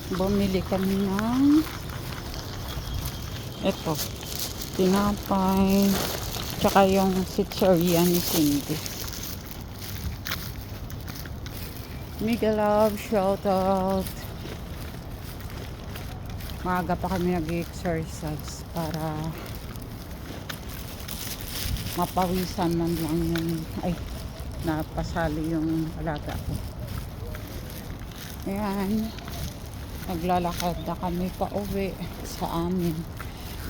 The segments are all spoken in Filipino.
Bumili kami ng ito, tinapay, tsaka yung sitsurya ni Cindy. Mega love, shout out. Maaga pa kami nag-exercise para mapawisan man lang yung napasali yung alaga ko. Ayan, naglalakad na kami pa uwi sa amin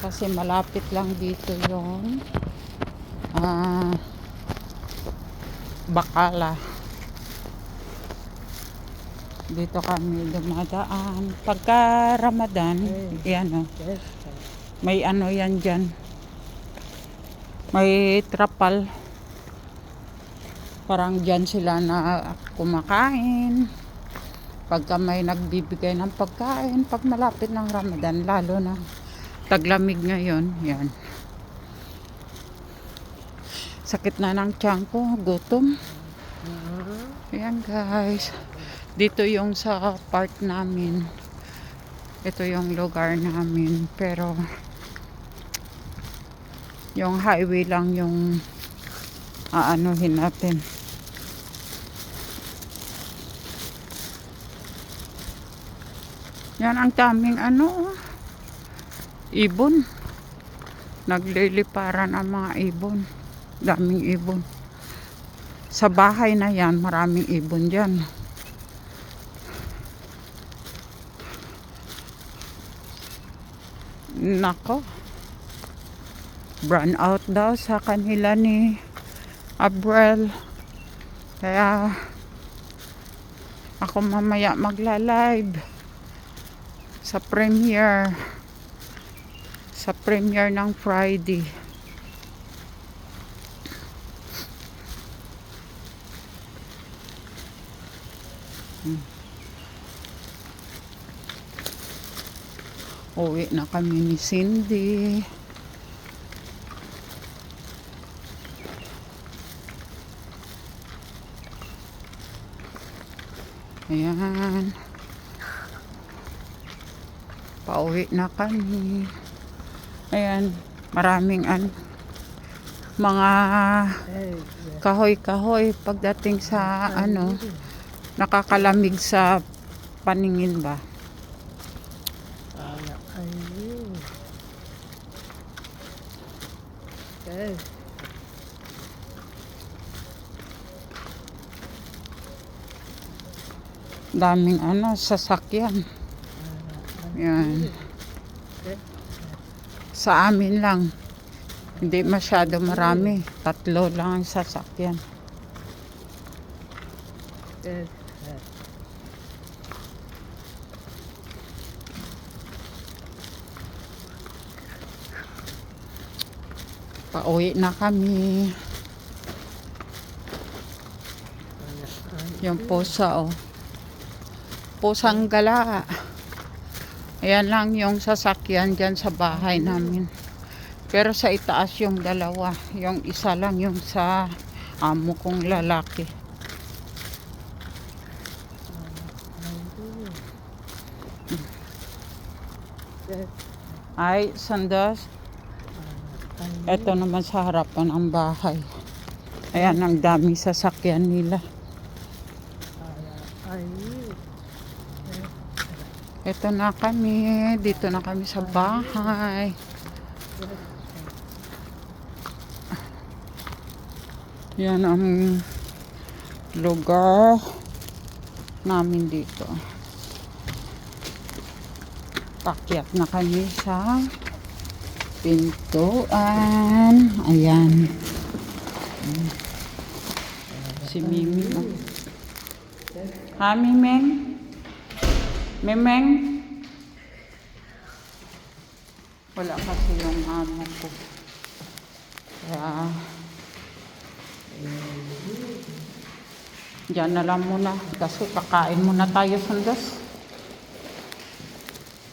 kasi malapit lang dito yung Bacala. Dito kami dumadaan pagka Ramadan. Yan, may ano yan dyan, may trapal, parang dyan sila na kumakain pagka may nagbibigay ng pagkain pag malapit ng Ramadan, lalo na taglamig ngayon. Yan, sakit na ng tiyan ko, gutom. Ayan guys, dito yung sa part namin, ito yung lugar namin, pero yung highway lang yung aanuhin natin. Yan, ang daming ibon, nagliliparan ang mga ibon, daming ibon sa bahay na yan, maraming ibon dyan. Nako, brown out daw sa kanila ni Abrel, kaya ako mamaya magla-live sa premiere ng Friday. Uwi na kami ni Cindy. Ayan, pauwi na kami. Ayan, maraming mga kahoy-kahoy pagdating sa nakakalamig sa paningin ba. Daming sasakyan. Yan, sa amin lang hindi masyado marami, 3 lang ang sasakyan. Pauwi na kami. Yung pusa, pusang gala. Ayan lang yung sasakyan dyan sa bahay namin, pero sa itaas yung dalawa, yung isa lang yung sa amo kong lalaki. Ay, sandas. Ito naman sa harapan ang bahay. Ayan, ang daming sasakyan nila. Ito na kami, dito na kami sa bahay. Yan ang lugar namin dito. Pakyat na kami sa pintuan. Ayan, si Mimi. Ha, Mimeng? Mimeng? Wala kasi yung amo ko. Kaya diyan na lang muna kasi kakain muna tayo, Sandas.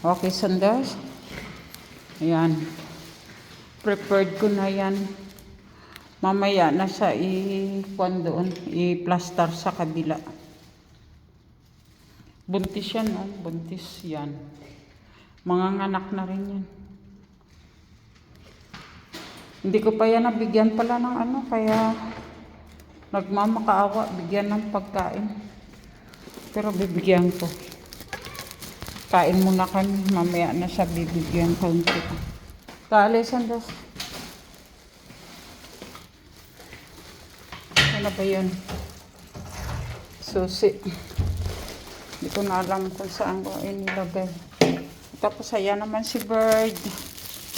Okay, Sandas? Ayan, prepared ko na yan. Mamaya na siya i-plaster sa kabila. Buntis yan, oh. Buntis yan. Mga anak na rin yan. Hindi ko pa yan nabigyan pala ng ano, kaya nagmamakaawa, bigyan ng pagkain. Pero bibigyan ko. Kain muna kami, mamaya na siya bibigyan kaunti. Kaalisan dos. Ano ba yun? Susi. Hindi ko na alam kung saan ko inilagay. Tapos ayan naman si Bird.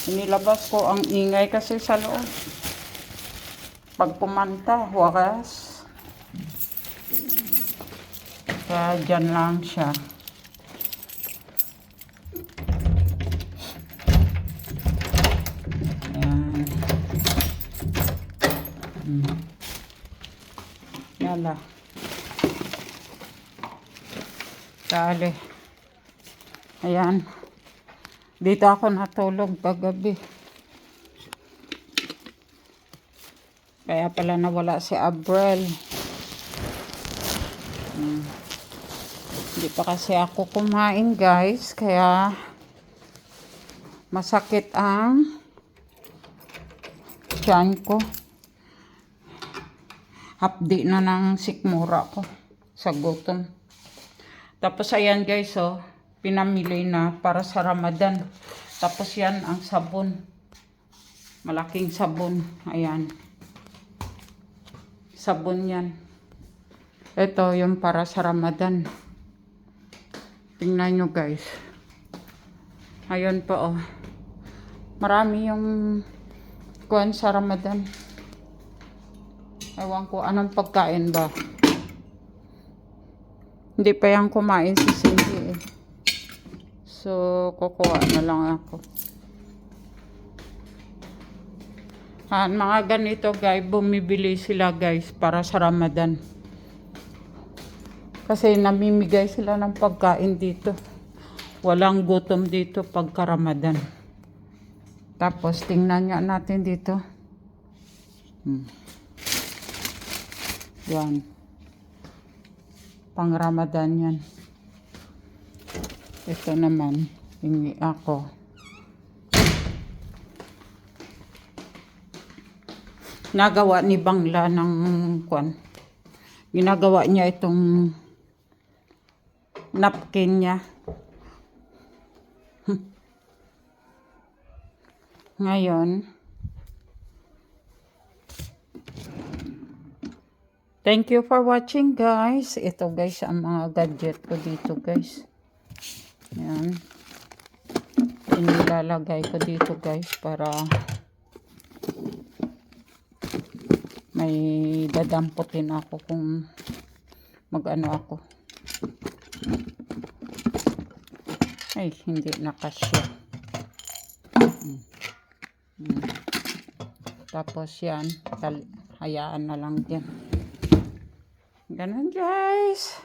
Inilabas ko ang ingay kasi sa loob. Pag kumanta, wakas. Kaya dyan lang siya. Ayan. Yala. Dali. Ayan. Dito ako natulog paggabi. Kaya pala nawala si Abrel. Hindi pa kasi ako kumain, guys. Kaya masakit ang tiyan ko. Hapdi na ng sikmura ko sa gutom. Tapos ayan guys, oh, pinamili na para sa Ramadan. Tapos yan ang sabon. Malaking sabon. Ayan. Sabon yan. Ito yung para sa Ramadan. Tingnan nyo guys. Ayun po, oh. Marami yung kuwan sa Ramadan. Ewan ko anong pagkain ba. Hindi pa yan kumain si Cindy eh. So, kukuha na lang ako. Mga ganito guys, bumibili sila guys para sa Ramadan. Kasi namimigay sila ng pagkain dito. Walang gutom dito pagka Ramadan. Tapos, tingnan nga natin dito. Yan. Pang Ramadan yan. Ito naman, hingi ako. Nagawa ni Bangla ng kwan. Ginagawa niya itong napkin niya. Ngayon, thank you for watching guys. Ito guys ang mga gadget ko dito guys. Yan. Inilalagay ko dito guys para may dadamputin ako kung mag-ano ako. Ay, hindi nakasya. Tapos yan, hayaan na lang yan. Ganun guys.